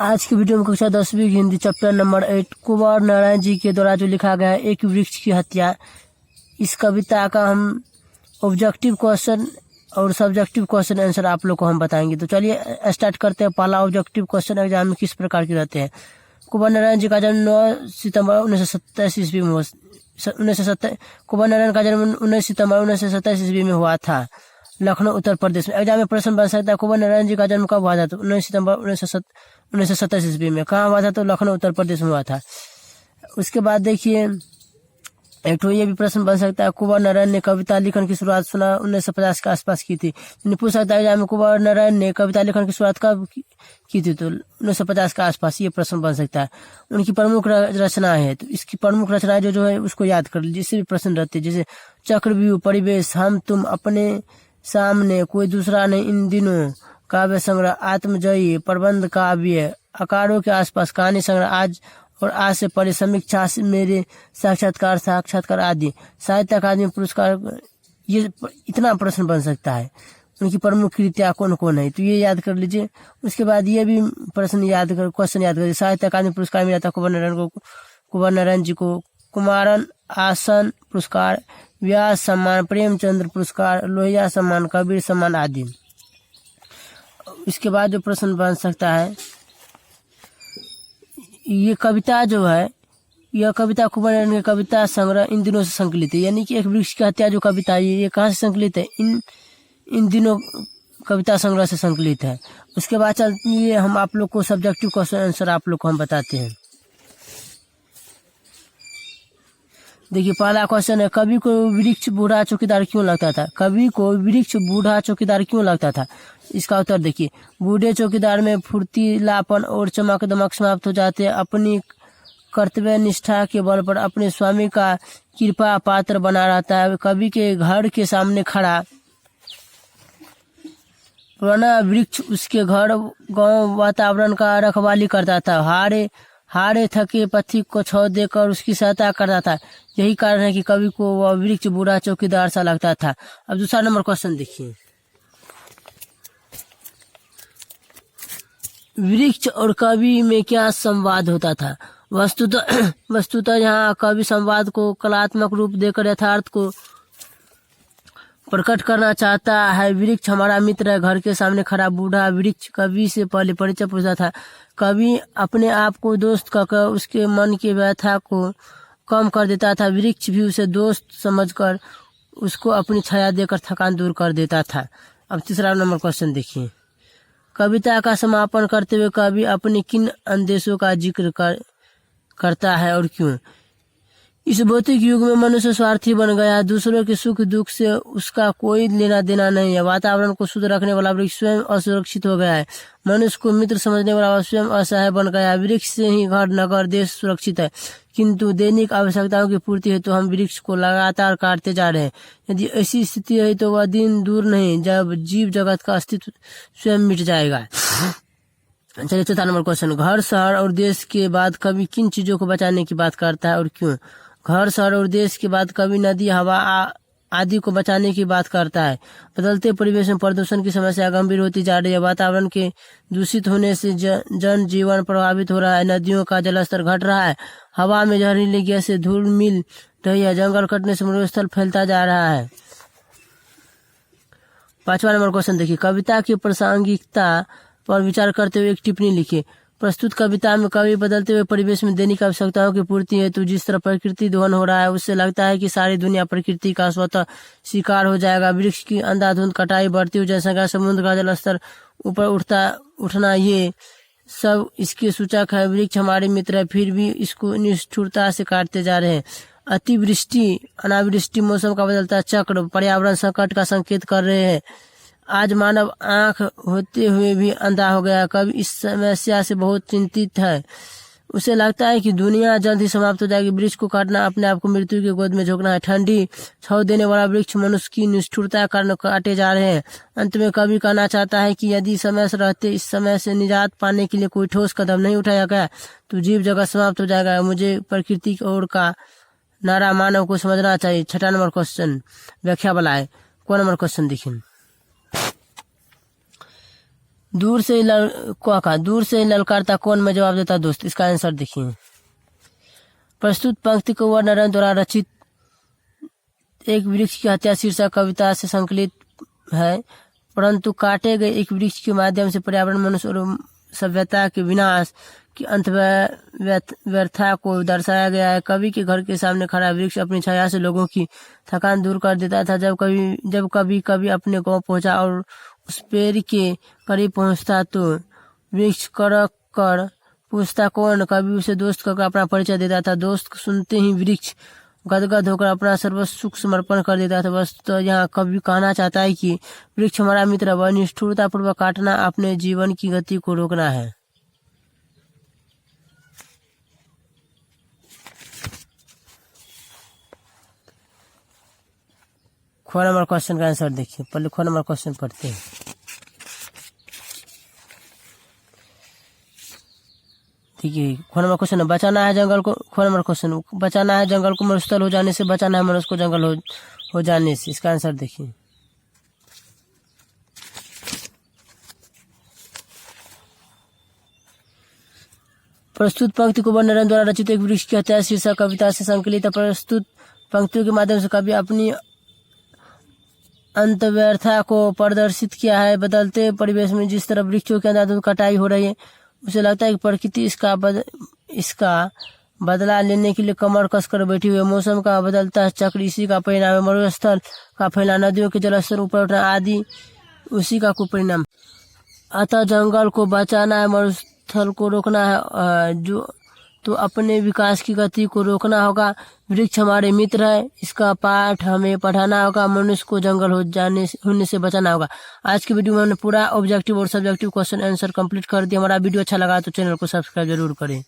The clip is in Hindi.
आज की वीडियो में कक्षा 10वीं की हिंदी चैप्टर नंबर 8 कुंवर नारायण जी के द्वारा जो लिखा गया है एक वृक्ष की हत्या। इस कविता का हम ऑब्जेक्टिव क्वेश्चन और सब्जेक्टिव क्वेश्चन आंसर आप लोग को हम बताएंगे। तो चलिए स्टार्ट करते हैं। पहला ऑब्जेक्टिव क्वेश्चन एग्जाम में किस प्रकार के रहते हैं। कुंवर नारायण जी का जन्म 9 सितंबर 1927 ईस्वी में कुंवर नारायण का जन्म 19 सितंबर 1927 ईस्वी में हुआ था, लखनऊ उत्तर प्रदेश में। एग्जाम में प्रश्न बन सकता है कुंवर नारायण जी का जन्म कब हुआ था, तो 19 सितंबर 1927 ईस्वी में। कहाँ हुआ था, तो लखनऊ उत्तर प्रदेश में हुआ था। उसके बाद देखिए एक तो ये भी प्रश्न बन सकता है कुंवर नारायण ने कविता लिखन की शुरुआत 1950 के आसपास की थी। पूछ सकता है एग्जाम में कुंवर नारायण ने कविता लिखन की शुरुआत कब की थी, तो 1950 के आसपास। ये प्रश्न बन सकता है। उनकी प्रमुख रचनाएं है, तो इसकी प्रमुख रचनाएं जो है उसको याद कर लीजिए। जिससे भी प्रश्न रहते हैं जैसे चक्रव्यूह, परिवेश, हम तुम, अपने सामने, कोई दूसरा नहीं, इन दिनों, काव्य संग्रह, आत्मजयी, प्रबंध काव्य, अकारों के आसपास, कहानी संग्रह, आज और आज से परे, समीक्षा, मेरे साक्षात्कार आदि, साहित्य अकादमी पुरस्कार। ये इतना प्रश्न बन सकता है। उनकी प्रमुख कृतियां कौन कौन है, तो ये याद कर लीजिए। उसके बाद ये भी क्वेश्चन याद कर साहित्य अकादमी पुरस्कार मिला था कुंवर नारायण जी को कुमारन आसन पुरस्कार, व्यास सम्मान, प्रेमचंद्र पुरस्कार, लोहिया सम्मान, कबीर सम्मान आदि। इसके बाद जो प्रश्न बन सकता है, ये कविता जो है, यह कविता कुंवर नारायण की कविता संग्रह इन दिनों से संकलित है। यानी कि एक वृक्ष की हत्या जो कविता है ये कहाँ से संकलित है, इन दिनों कविता संग्रह से संकलित है। उसके बाद चलिए हम आप लोग को सब्जेक्टिव क्वेश्चन आंसर आप लोग को हम बताते हैं। देखिए पहला क्वेश्चन है, कवि को वृक्ष बूढ़ा चौकीदार क्यों लगता था। कवि को वृक्ष बूढ़ा चौकीदार क्यों लगता था। इसका उत्तर देखिए, बूढ़े चौकीदार में फुर्तीलापन और चमक दमक समाप्त हो जाते हैं। अपनी कर्तव्य निष्ठा के बल पर अपने स्वामी का कृपा पात्र बना रहता है। कवि के घर के सामने खड़ा पुराना वृक्ष उसके घर गांव वातावरण का रखवाली करता था। हारे थके पथिक को छांव देकर उसकी सहायता करता था। यही कारण है कि कवि को वह वृक्ष बूढ़ा चौकीदार सा लगता था। अब दूसरा नंबर क्वेश्चन देखिए, वृक्ष और कवि में क्या संवाद होता था। वस्तुतः यहाँ कवि संवाद को कलात्मक रूप देकर यथार्थ को प्रकट करना चाहता है। वृक्ष हमारा मित्र है। घर के सामने खड़ा बूढ़ा वृक्ष कवि से पहले परिचय पूछता था। कवि अपने आप को दोस्त कहकर उसके मन की व्यथा को कम कर देता था। वृक्ष भी उसे दोस्त समझकर उसको अपनी छाया देकर थकान दूर कर देता था। अब तीसरा नंबर क्वेश्चन देखिए, कविता का समापन करते हुए कवि अपने किन अंदेशों का जिक्र करता है और क्यों। इस भौतिक युग में मनुष्य स्वार्थी बन गया है। दूसरों के सुख दुख से उसका कोई लेना देना नहीं है। वातावरण को शुद्ध रखने वाला वृक्ष स्वयं असुरक्षित हो गया है। मनुष्य को मित्र समझने वाला स्वयं असहाय बन गया है। वृक्ष से ही घर नगर देश सुरक्षित है, किंतु दैनिक आवश्यकताओं की पूर्ति हेतु हम वृक्ष को लगातार काटते जा रहे हैं। यदि ऐसी स्थिति है तो वह दिन दूर नहीं जब जीव जगत का अस्तित्व स्वयं मिट जाएगा। चलिए चौथा नंबर क्वेश्चन, घर शहर और देश के बाद कवि किन चीजों को बचाने की बात करता है और क्यों। घर शहर और देश के बाद कवि नदी हवा आदि को बचाने की बात करता है। बदलते परिवेश में प्रदूषण की समस्या गंभीर होती जा रही है। वातावरण के दूषित होने से जन जीवन प्रभावित हो रहा है। नदियों का जलस्तर घट रहा है। हवा में जहरीली गैस से धूल मिल रही है। जंगल कटने से मरुस्थल फैलता जा रहा है। पांचवा नंबर क्वेश्चन देखिए, कविता की प्रासंगिकता पर विचार करते हुए एक टिप्पणी लिखिए। प्रस्तुत कविता में कवि बदलते हुए परिवेश में दैनिक आवश्यकताओं की पूर्ति हेतु जिस तरह प्रकृति दोहन हो रहा है उससे लगता है कि सारी दुनिया प्रकृति का स्वतः शिकार हो जाएगा। वृक्ष की अंधाधुंध कटाई, बढ़ती हुई जनसंख्या, समुद्र का जलस्तर ऊपर उठना, ये सब इसके सूचक है। वृक्ष हमारे मित्र है, फिर भी इसको निष्ठुरता से काटते जा रहे हैं। अतिवृष्टि, अनावृष्टि, मौसम का बदलता चक्र पर्यावरण संकट का संकेत कर रहे हैं। आज मानव आंख होते हुए भी अंधा हो गया। कवि इस समस्या से बहुत चिंतित है। उसे लगता है कि दुनिया जल्द ही समाप्त हो जाएगी। वृक्ष को काटना अपने आप को मृत्यु की गोद में झोंकना है। ठंडी छांव देने वाला वृक्ष मनुष्य की निष्ठुरता कारण काटे जा रहे हैं। अंत में कवि कहना चाहता है कि यदि समय से रहते इस समय से निजात पाने के लिए कोई ठोस कदम नहीं उठाया गया तो जीव जगत समाप्त हो जाएगा। मुझे प्रकृति की ओर का नारा मानव को समझना चाहिए। छठा नंबर क्वेश्चन व्याख्या वाला है। कौन नंबर क्वेश्चन देखिए, दूर से ही ललकारता कौन में जवाब देता दोस्त। इसका आंसर देखिए। प्रस्तुत पंक्ति को वर्णन द्वारा रचित एक वृक्ष की हत्या शीर्षक कविता से संकलित है। परंतु काटे गए एक वृक्ष के माध्यम से पर्यावरण, मनुष्य और सभ्यता के विनाश की अंत व्यर्था को दर्शाया गया है। कवि के घर के सामने खड़ा वृक्ष अपनी छाया से लोगों की थकान दूर कर देता था। जब कभी अपने गांव पहुंचा और उस पेड़ के करीब पहुंचता तो वृक्ष करक कर पूछता कौन। कभी उसे दोस्त कहकर अपना परिचय देता था। दोस्त सुनते ही वृक्ष गदगद होकर अपना सर्वस्व सुख समर्पण कर देता था। बस तो यहाँ कवि कहना चाहता है कि वृक्ष हमारा मित्र, वह निष्ठुरता पूर्वक काटना अपने जीवन की गति को रोकना है। ख नंबर क्वेश्चन का आंसर देखिए। पहले ख नंबर क्वेश्चन पढ़ते हैं। ठीक है, ख नंबर क्वेश्चन बचाना है जंगल को। ख नंबर क्वेश्चन बचाना है जंगल को मरुस्थल हो जाने से, बचाना है मनुष्य को जंगल हो जाने से। इसका आंसर देखिए। प्रस्तुत पंक्ति को वर्णन द्वारा रचित एक वृक्ष की हत्या शीर्षक कविता से संकलित है। प्रस्तुत पंक्तियों के माध्यम से कवि अपनी अंतव्यर्था को प्रदर्शित किया है। बदलते परिवेश में जिस तरह वृक्षों के अंधाधुंध कटाई हो रही है, उसे लगता है कि प्रकृति इसका बदला लेने के लिए कमर कसकर बैठी हुई है। मौसम का बदलता चक्र इसी का परिणाम है। मरुस्थल का फैलाना, नदियों के जलस्तर ऊपर उठना आदि उसी का कुपरिणाम। अतः जंगल को बचाना है, मरुस्थल को रोकना है, जो तो अपने विकास की गति को रोकना होगा। वृक्ष हमारे मित्र है, इसका पाठ हमें पढ़ाना होगा। मनुष्य को जंगल होने से बचाना होगा। आज की वीडियो में हमने पूरा ऑब्जेक्टिव और सब्जेक्टिव क्वेश्चन आंसर कंप्लीट कर दिया। हमारा वीडियो अच्छा लगा तो चैनल को सब्सक्राइब जरूर करें।